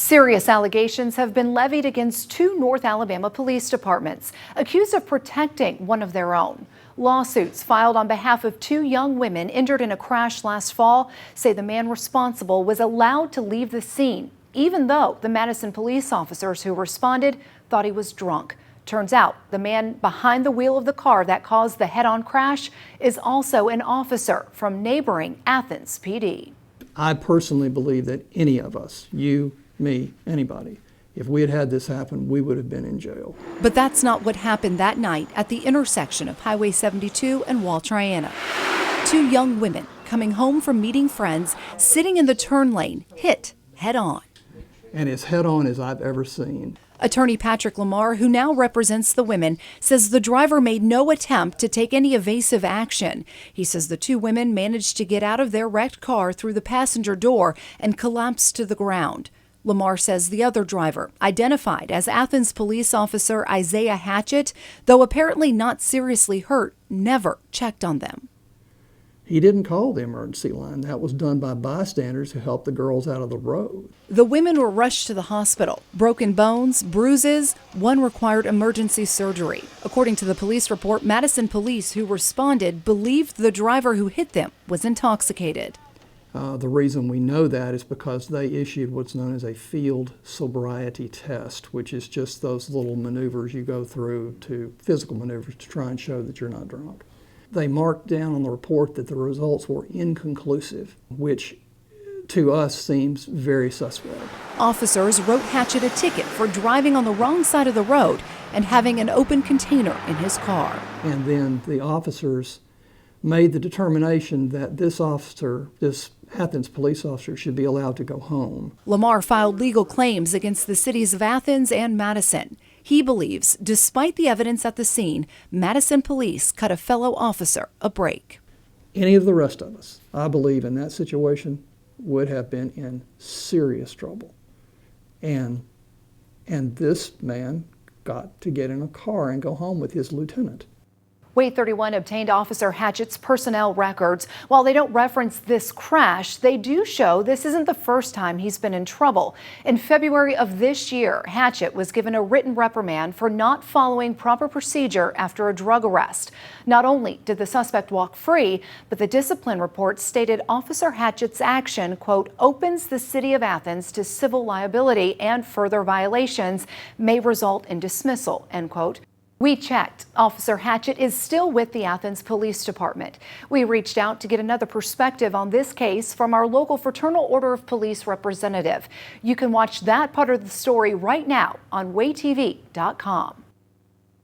Serious allegations have been levied against two North Alabama police departments, accused of protecting one of their own. Lawsuits filed on behalf of two young women injured in a crash last fall say the man responsible was allowed to leave the scene, even though the Madison police officers who responded thought he was drunk. Turns out the man behind the wheel of the car that caused the head-on crash is also an officer from neighboring Athens PD. I personally believe that any of us, you, me, anybody, if we had had this happen, we would have been in jail. But that's not what happened that night at the intersection of Highway 72 and Wall Triana. Two young women coming home from meeting friends, sitting in the turn lane, hit head-on. And as head-on as I've ever seen. Attorney Patrick Lamar, who now represents the women, says the driver made no attempt to take any evasive action. He says the two women managed to get out of their wrecked car through the passenger door and collapsed to the ground. Lamar says the other driver, identified as Athens police officer Isaiah Hatchett, though apparently not seriously hurt, never checked on them. He didn't call the emergency line. That was done by bystanders who helped the girls out of the road. The women were rushed to the hospital. Broken bones, bruises, one required emergency surgery. According to the police report, Madison Police, who responded, believed the driver who hit them was intoxicated. The reason we know that is because they issued what's known as a field sobriety test, which is just those little maneuvers you go through, physical maneuvers, to try and show that you're not drunk. They marked down on the report that the results were inconclusive, which to us seems very suspect. Officers wrote Hatchett a ticket for driving on the wrong side of the road and having an open container in his car. And then the officers made the determination that this Athens police officer should be allowed to go home. Lamar filed legal claims against the cities of Athens and Madison. He believes, despite the evidence at the scene, Madison Police cut a fellow officer a break. Any of the rest of us, I believe, in that situation would have been in serious trouble. And this man got to get in a car and go home with his lieutenant. WAAY 31 obtained Officer Hatchett's personnel records. While they don't reference this crash, they do show this isn't the first time he's been in trouble. In February of this year, Hatchett was given a written reprimand for not following proper procedure after a drug arrest. Not only did the suspect walk free, but the discipline report stated Officer Hatchett's action, quote, opens the city of Athens to civil liability and further violations may result in dismissal, end quote. We checked. Officer Hatchett is still with the Athens Police Department. We reached out to get another perspective on this case from our local Fraternal Order of Police representative. You can watch that part of the story right now on WAAYTV.com.